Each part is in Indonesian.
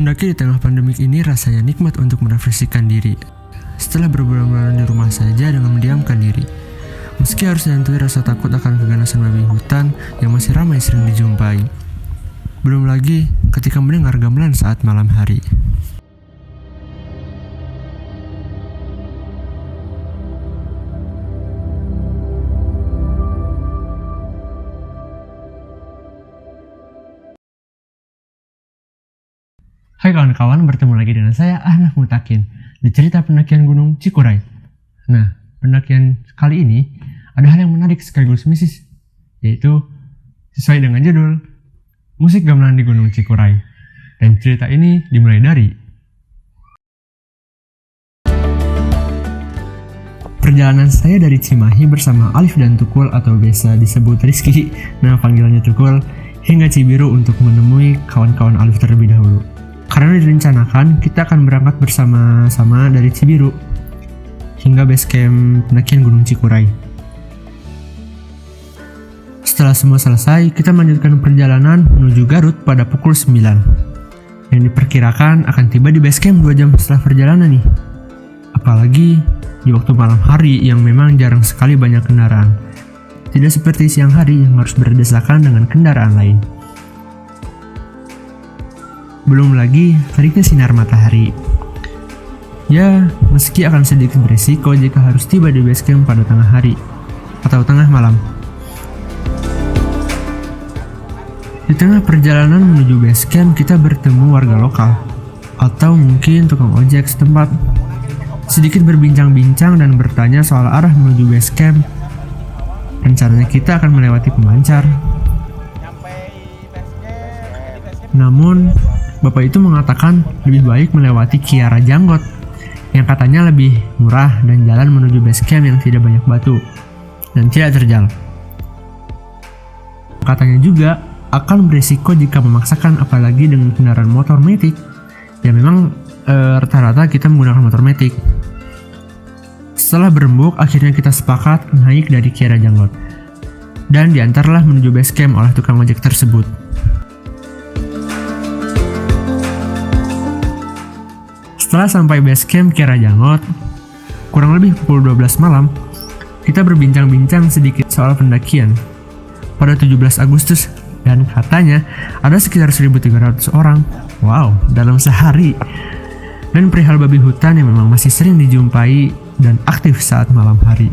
Mendaki di tengah pandemik ini rasanya nikmat untuk merefleksikan diri. Setelah berbulan-bulan di rumah saja dengan mendiamkan diri. Meski harus dihantui rasa takut akan keganasan babi hutan yang masih ramai sering dijumpai. Belum lagi ketika mendengar gamelan saat malam hari. Hai kawan-kawan, bertemu lagi dengan saya Ahnaf Mutakin di cerita pendakian Gunung Cikuray. Nah, pendakian kali ini ada hal yang menarik sekaligus mistis, yaitu sesuai dengan judul musik gamelan di Gunung Cikuray. Dan cerita ini dimulai dari perjalanan saya dari Cimahi bersama Alif dan Tukul atau biasa disebut Rizky, nah panggilannya Tukul, hingga Cibiru untuk menemui kawan-kawan Alif terlebih dahulu. Karena direncanakan kita akan berangkat bersama-sama dari Cibiru hingga base camp pendakian Gunung Cikuray. Setelah semua selesai, kita melanjutkan perjalanan menuju Garut pada pukul 9 yang diperkirakan akan tiba di base camp 2 jam setelah perjalanan nih. Apalagi di waktu malam hari yang memang jarang sekali banyak kendaraan. Tidak seperti siang hari yang harus berdesakan dengan kendaraan lain. Belum lagi teriknya sinar matahari. Ya, meski akan sedikit berisiko jika harus tiba di base camp pada tengah hari atau tengah malam. Di tengah perjalanan menuju base camp, kita bertemu warga lokal atau mungkin tukang ojek setempat. Sedikit berbincang-bincang dan bertanya soal arah menuju base camp. Rencananya kita akan melewati pemancar. Namun Bapak itu mengatakan lebih baik melewati Kiara Janggot yang katanya lebih murah dan jalan menuju base camp yang tidak banyak batu dan tidak terjal. Katanya juga akan berisiko jika memaksakan, apalagi dengan kendaraan motor matic. Ya memang rata-rata kita menggunakan motor matic. Setelah berembuk, akhirnya kita sepakat naik dari Kiara Janggot dan diantarlah menuju base camp oleh tukang ojek tersebut. Setelah sampai base camp Kiara Janggot, kurang lebih pukul 12 malam, kita berbincang-bincang sedikit soal pendakian pada 17 Agustus dan katanya ada sekitar 1.300 orang. Wow, dalam sehari. Dan perihal babi hutan yang memang masih sering dijumpai dan aktif saat malam hari.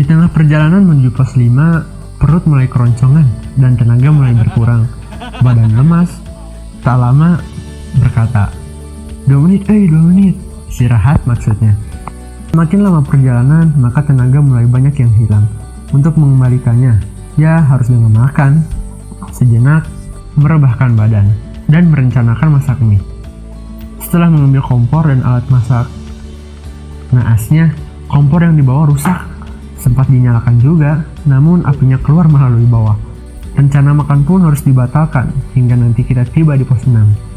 tengah perjalanan menuju pos 5, perut mulai keroncongan dan tenaga mulai berkurang. Badan lemas, tak lama berkata, 2 menit, 2 menit. Istirahat maksudnya. Semakin lama perjalanan, maka tenaga mulai banyak yang hilang. Untuk mengembalikannya, ya harus dengan makan. Sejenak, merebahkan badan, dan merencanakan masak mie. Setelah mengambil kompor dan alat masak, naasnya, kompor yang dibawa rusak. Sempat dinyalakan juga, namun apinya keluar melalui bawah. Rencana makan pun harus dibatalkan, hingga nanti kita tiba di pos 6.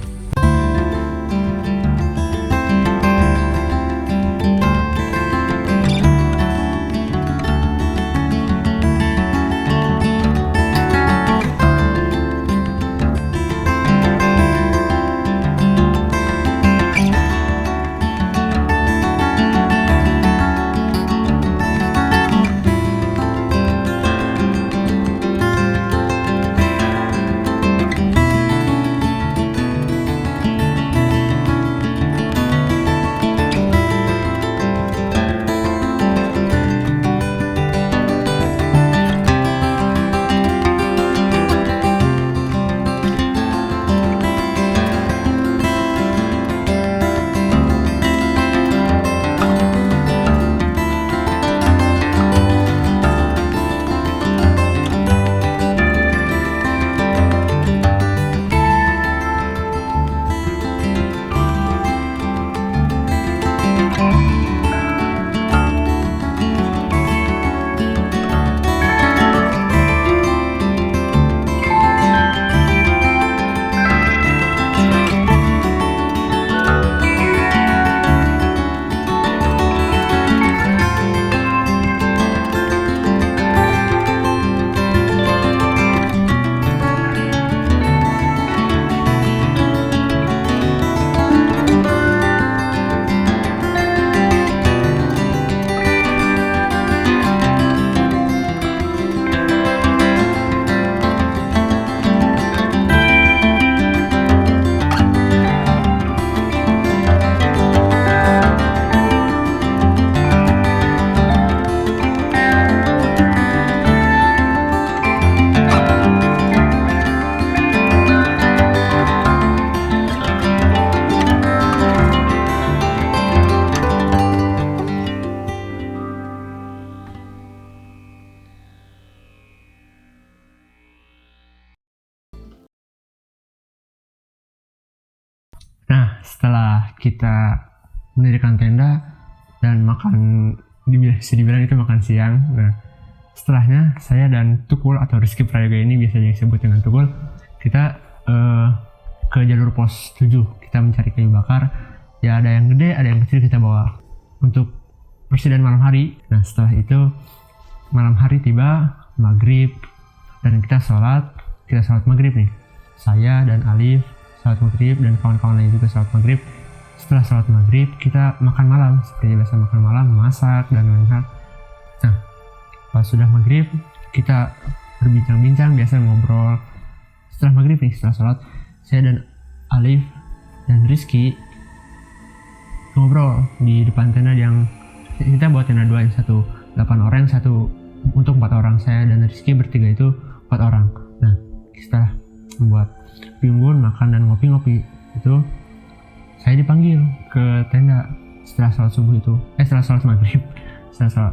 Nah, setelah kita mendirikan tenda dan makan, bisa dibilang itu makan siang. Nah, setelahnya saya dan Tukul atau Rizky Prayoga ini biasanya disebut dengan Tukul, kita ke jalur pos 7. Kita mencari kayu bakar. Ya ada yang gede, ada yang kecil, kita bawa untuk persediaan malam hari. Nah, setelah itu malam hari tiba, maghrib, dan kita sholat maghrib nih. Saya dan Alif sholat maghrib dan kawan-kawan lain juga sholat maghrib. Setelah sholat maghrib kita makan malam seperti biasa, makan malam, masak dan lain-lain. Nah, pas sudah maghrib kita berbincang-bincang, biasa ngobrol. Setelah maghrib nih, setelah sholat, saya dan Alif dan Rizky ngobrol di depan tenda yang kita buat tenda 2, yang satu 8 orang, yang satu untuk 4 orang. Saya dan Rizky bertiga itu 4 orang. Nah, setelah membuat piunggun, makan dan ngopi-ngopi itu, saya dipanggil ke tenda setelah sholat subuh itu, setelah sholat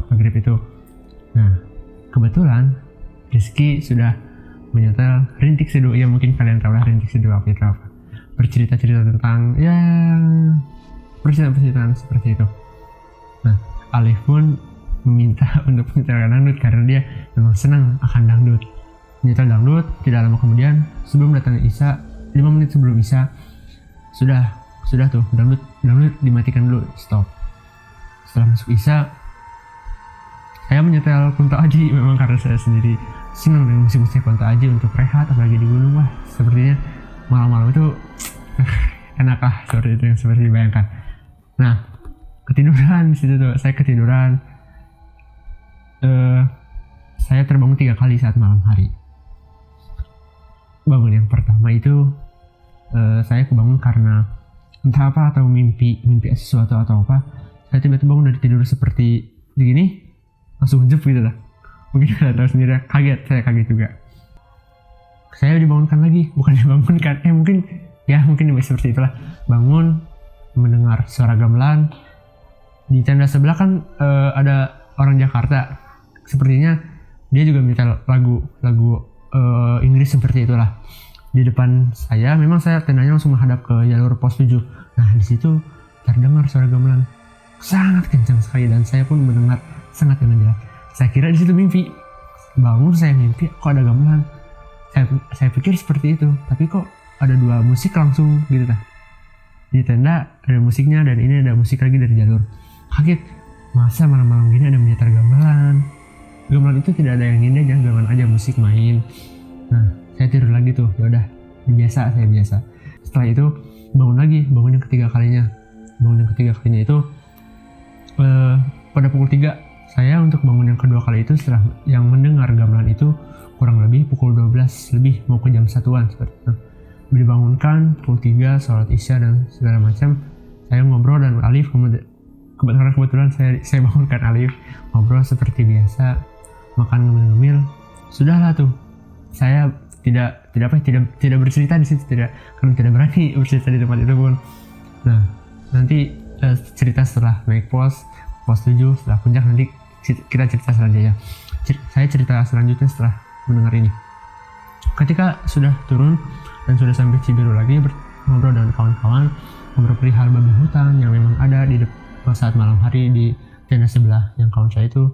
maghrib itu. Nah, kebetulan Rizky sudah menyetel Rintik Seduh. Ya mungkin kalian tahu lah Rintik Seduh apa itu, apa, bercerita-cerita tentang ya percintaan seperti itu. Nah, Alif pun meminta untuk menyetelkan dangdut karena dia memang senang akan dangdut. Menyetel dangdut, tidak lama kemudian sebelum datangnya Isya, 5 menit sebelum Isya, sudah tuh dangdut dimatikan dulu, stop. Setelah masuk Isya, saya menyetel Kunto Aji, memang karena saya sendiri senang dengan musik-musik Kunto Aji untuk rehat, apalagi di gunung. Wah, sepertinya malam-malam itu enak lah, seperti itu yang seperti dibayangkan. Nah, ketiduran di situ tuh, saya ketiduran. Saya terbangun 3 kali saat malam hari. Bangun yang pertama itu saya kebangun karena entah apa, atau mimpi sesuatu atau apa. Saya tiba-tiba bangun dari tidur seperti begini, langsung jep gitu lah. Mungkin kalian tahu sendiri, saya kaget juga. Saya dibangunkan lagi, bukan dibangunkan, mungkin seperti itulah. Bangun, mendengar suara gamelan. Di tenda sebelah kan ada orang Jakarta. Sepertinya dia juga minta lagu Inggris seperti itulah. Di depan saya, memang saya tendanya langsung menghadap ke jalur pos 7. Nah, di situ terdengar suara gamelan sangat kencang sekali dan saya pun mendengar sangat dengan jelas. Saya kira di situ mimpi. Bangun saya mimpi, kok ada gamelan. Saya pikir seperti itu, tapi kok ada 2 musik langsung gitu lah. Di tenda ada musiknya dan ini ada musik lagi dari jalur. Kaget, masa malam-malam gini ada menyetar gamelan. Gamelan itu tidak ada yang indah, jangan gamelan aja musik main. Nah, saya tidur lagi tuh, ya udah, saya biasa. Setelah itu bangun yang ketiga kalinya. Bangun yang ketiga kalinya itu pada pukul 3. Saya untuk bangun yang kedua kali itu setelah yang mendengar gamelan itu kurang lebih pukul 12 lebih mau ke jam 1-an seperti itu. Dibangunkan pukul 3, sholat isya dan segala macam. Saya ngobrol dan Alif kebetulan saya bangunkan Alif, ngobrol seperti biasa, makan ngemil-ngemil. Sudahlah tuh. Saya tidak bercerita di situ, karena tidak berani bercerita di tempat itu pun. Nah, nanti cerita setelah naik pos 7 setelah puncak, nanti kita cerita selanjutnya. Saya cerita selanjutnya setelah mendengar ini. Ketika sudah turun dan sudah sampai Cibiru lagi, ngobrol dengan kawan-kawan, ngobrol perihal babi hutan yang memang ada di saat malam hari di tenda sebelah, yang kawan saya itu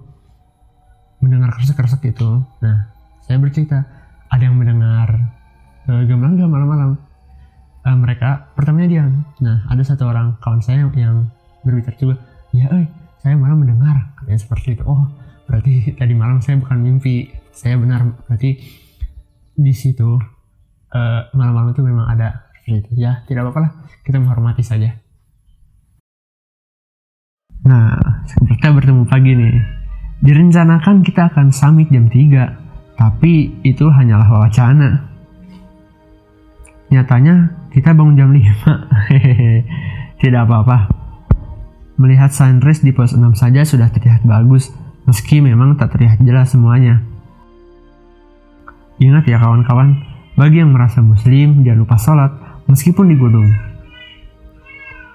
mendengar kresek-kresek itu. Nah, saya bercerita ada yang mendengar gamelan gak malam-malam. Mereka pertamanya diam. Nah, ada satu orang kawan saya yang berbicara juga, ya saya malam mendengar, katanya seperti itu. Oh, berarti tadi malam saya bukan mimpi, saya benar. Berarti di situ malam-malam itu memang ada seperti itu. Ya, tidak apa-apa lah, kita menghormati saja. Nah, kita bertemu pagi nih. Direncanakan kita akan summit jam 3, tapi itu hanyalah wacana. Nyatanya kita bangun jam 5. Tidak apa-apa. Melihat sunrise di pos 6 saja sudah terlihat bagus, meski memang tak terlihat jelas semuanya. Ingat ya kawan-kawan, bagi yang merasa muslim, jangan lupa sholat meskipun di gunung.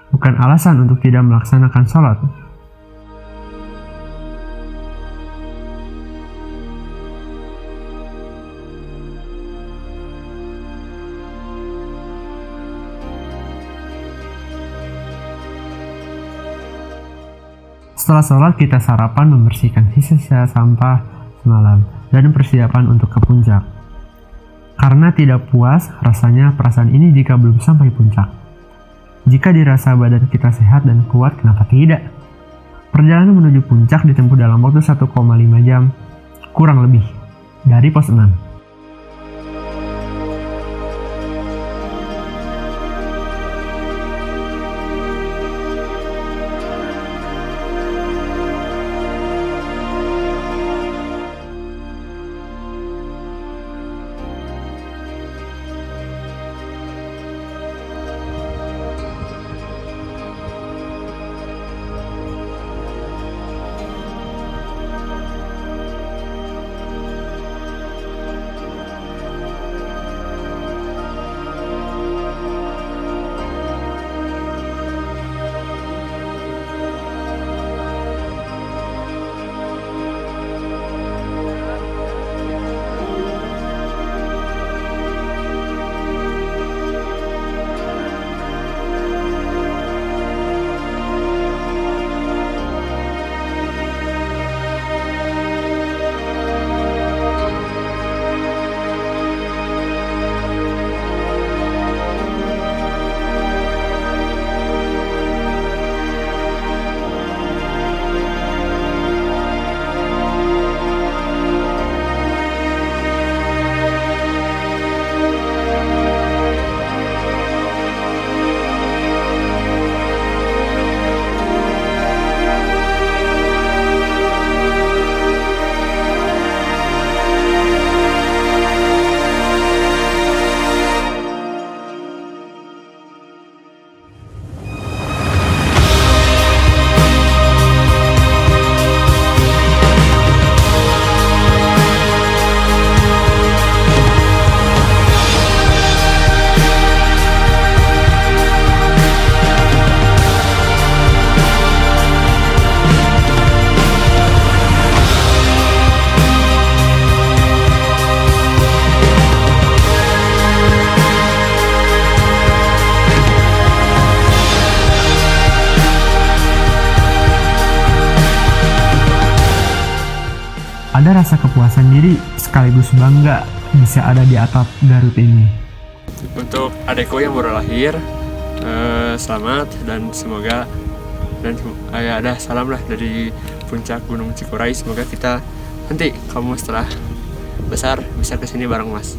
Bukan alasan untuk tidak melaksanakan sholat. Setelah sholat kita sarapan, membersihkan sisa-sisa sampah semalam dan persiapan untuk ke puncak. Karena tidak puas rasanya perasaan ini jika belum sampai puncak. Jika dirasa badan kita sehat dan kuat, kenapa tidak? Perjalanan menuju puncak ditempuh dalam waktu 1,5 jam kurang lebih dari pos 6. Ada rasa kepuasan diri sekaligus bangga bisa ada di atap Garut ini. Untuk adekku yang baru lahir, selamat dan semoga ada salam lah dari puncak Gunung Cikuray. Semoga kita nanti kamu setelah besar bisa kesini bareng Mas.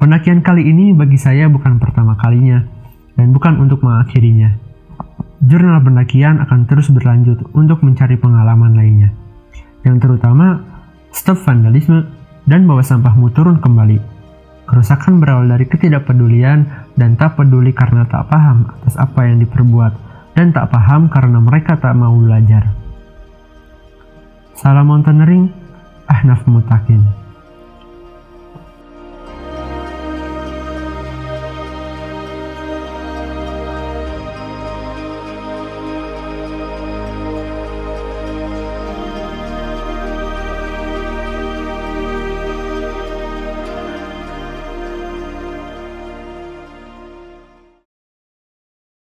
Pendakian kali ini bagi saya bukan pertama kalinya dan bukan untuk mengakhirinya. Jurnal pendakian akan terus berlanjut untuk mencari pengalaman lainnya, yang terutama stop vandalisme dan bawa sampahmu turun kembali. Kerusakan berawal dari ketidakpedulian dan tak peduli karena tak paham atas apa yang diperbuat dan tak paham karena mereka tak mau belajar. Salam mountaineering, Ahnaf Mutakin.